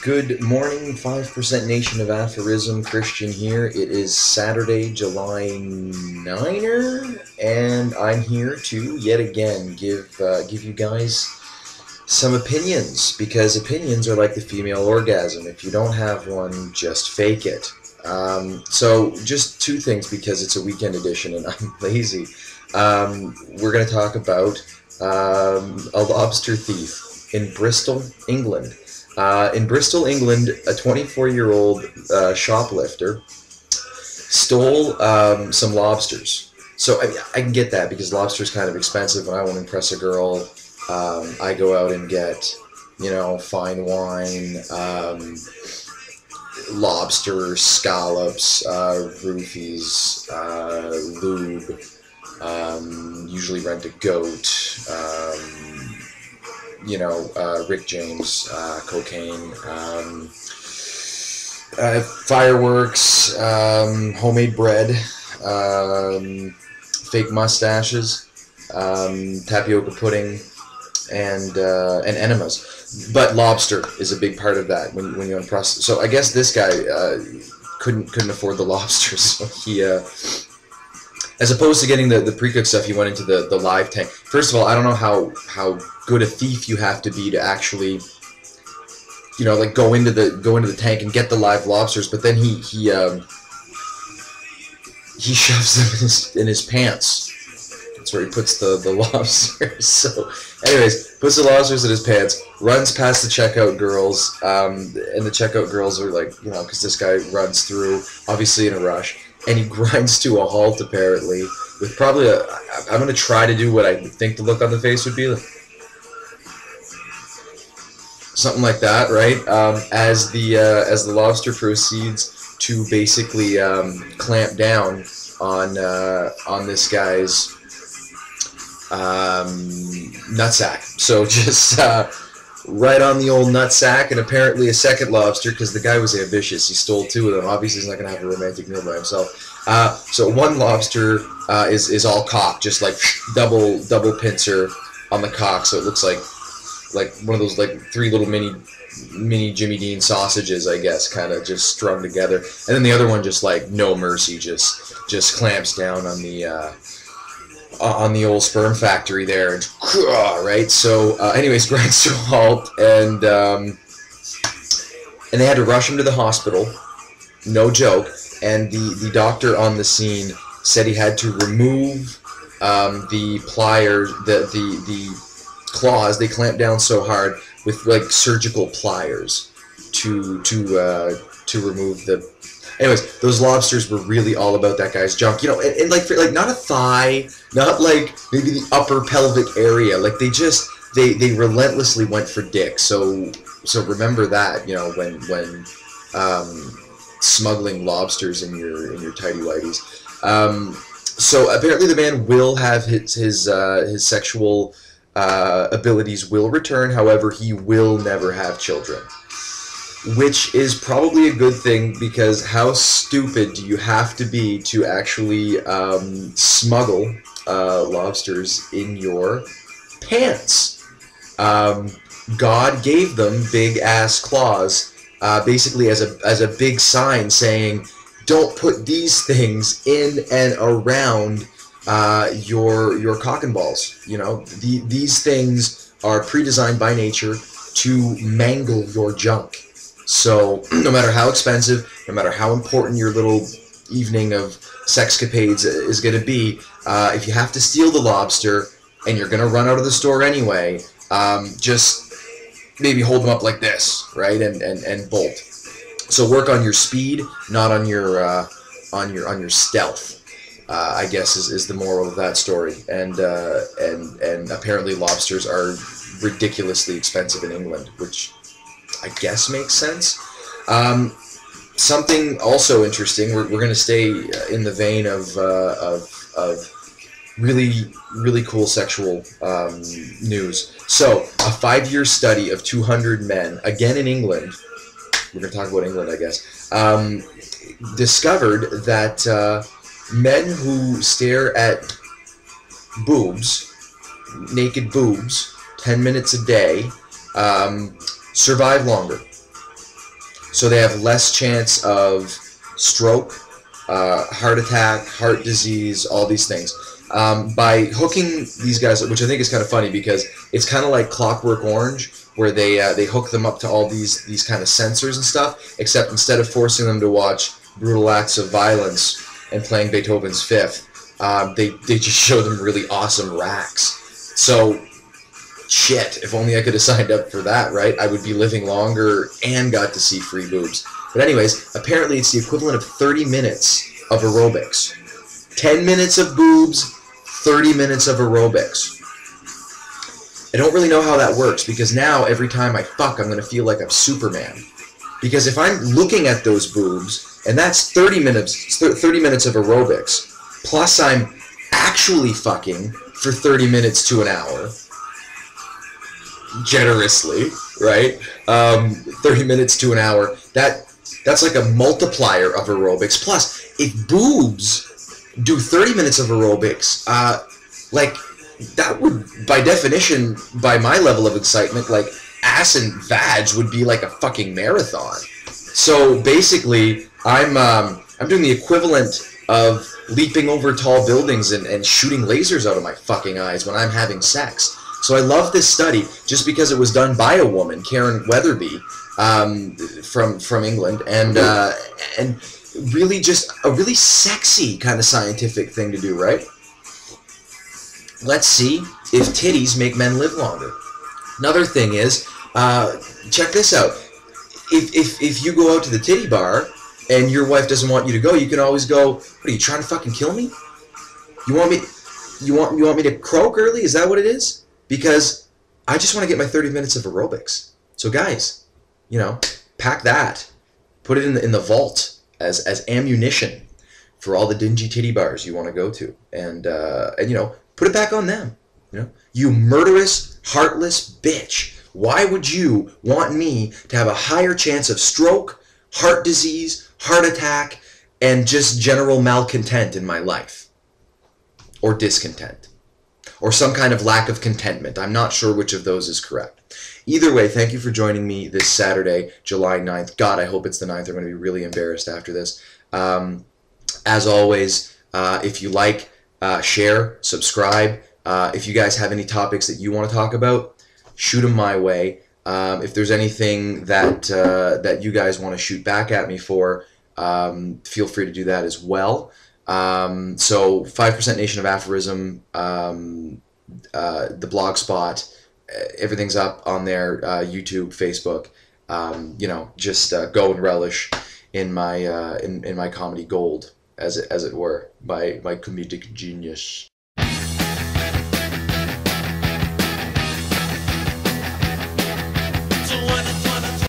Good morning, 5% Nation of Aphorism, Christian here. It is Saturday, July 9er, and I'm here to, yet again, give you guys some opinions, because opinions are like the female orgasm. If you don't have one, just fake it. So just two things, because it's a weekend edition and I'm lazy. We're going to talk about a lobster thief in Bristol, England. In Bristol, England, a 24-year-old shoplifter stole some lobsters. So I can get that, because lobster's kind of expensive. When I want to impress a girl, I go out and get, fine wine, lobster, scallops, roofies, lube, usually rent a goat, Rick James, cocaine, fireworks, homemade bread, fake mustaches, tapioca pudding, and enemas. But lobster is a big part of that when you impress. So I guess this guy couldn't afford the lobsters, so he as opposed to getting the pre-cooked stuff, he went into the live tank. First of all, I don't know how good a thief you have to be to actually, go into the tank and get the live lobsters. But then he shoves them in his pants. That's where he puts the lobsters. So, anyways, puts the lobsters in his pants, runs past the checkout girls, and the checkout girls are like, because this guy runs through, obviously in a rush. And he grinds to a halt, apparently, with probably I'm going to try to do what I think the look on the face would be. Like, something like that, right? As the lobster proceeds to basically clamp down on this guy's nutsack. So just right on the old nutsack, and apparently a second lobster, because the guy was ambitious. He stole two of them. Obviously, he's not going to have a romantic meal by himself. So one lobster is all cocked, just like double pincer on the cock, so it looks like one of those like three little mini Jimmy Dean sausages, I guess, kind of just strung together. And then the other one just like no mercy, just clamps down on the old sperm factory there, and right. So, anyways, grinds to a halt, and they had to rush him to the hospital. No joke. And the doctor on the scene said he had to remove the pliers, the claws. They clamped down so hard with like surgical pliers to remove the. Anyways, those lobsters were really all about that guy's junk, and like not a thigh, not like maybe the upper pelvic area. Like they relentlessly went for dick. So remember that, when smuggling lobsters in your tighty whities. So apparently the man will have his sexual abilities will return. However, he will never have children. Which is probably a good thing, because how stupid do you have to be to actually smuggle lobsters in your pants? God gave them big ass claws, basically as a big sign saying, don't put these things in and around your cock and balls. These things are pre-designed by nature to mangle your junk. So no matter how expensive, no matter how important your little evening of sexcapades is going to be, if you have to steal the lobster and you're going to run out of the store anyway, just maybe hold them up like this, right, and bolt. So work on your speed, not on your stealth. I guess is the moral of that story. And apparently lobsters are ridiculously expensive in England, which I guess makes sense. Something also interesting. We're going to stay in the vein of really cool sexual news. So a 5-year study of 200 men, again in England. We're going to talk about England, I guess. Discovered that men who stare at boobs, naked boobs, 10 minutes a day, survive longer. so they have less chance of stroke, heart attack, heart disease, all these things. By hooking these guys, which I think is kind of funny because it's kind of like Clockwork Orange, where they hook them up to all these kind of sensors and stuff, except instead of forcing them to watch brutal acts of violence and playing Beethoven's Fifth, they just show them really awesome racks. So, shit, if only I could have signed up for that, right? I would be living longer and got to see free boobs. But anyways, apparently it's the equivalent of 30 minutes of aerobics. 10 minutes of boobs, 30 minutes of aerobics. I don't really know how that works, because now every time I fuck, I'm going to feel like I'm Superman. Because if I'm looking at those boobs, and that's 30 minutes of aerobics, plus I'm actually fucking for 30 minutes to an hour, generously, right? 30 minutes to an hour, that's like a multiplier of aerobics. Plus, if boobs do 30 minutes of aerobics, like, that would, by definition, by my level of excitement, like, ass and vag would be like a fucking marathon. So basically, I'm doing the equivalent of leaping over tall buildings and shooting lasers out of my fucking eyes when I'm having sex. So I love this study just because it was done by a woman, Karen Weatherby, from England, and really just a really sexy kind of scientific thing to do, right? Let's see if titties make men live longer. Another thing is, check this out. If you go out to the titty bar and your wife doesn't want you to go, you can always go, what, are you trying to fucking kill me? You want me to croak early? Is that what it is? Because I just want to get my 30 minutes of aerobics. So guys, you know, pack that. Put it in the vault as ammunition for all the dingy titty bars you want to go to. And you know, put it back on them. You know, you murderous, heartless bitch. Why would you want me to have a higher chance of stroke, heart disease, heart attack, and just general malcontent in my life? Or discontent? Or some kind of lack of contentment. I'm not sure which of those is correct. Either way, thank you for joining me this Saturday, July 9th. God, I hope it's the 9th. I'm going to be really embarrassed after this. As always, if you like, share, subscribe. If you guys have any topics that you want to talk about, shoot them my way. If there's anything that that you guys want to shoot back at me for, feel free to do that as well. So 5% Nation of Aphorism, the blog spot, everything's up on there, YouTube, Facebook. You know, just go and relish in my in my comedy gold, as it were, my comedic genius.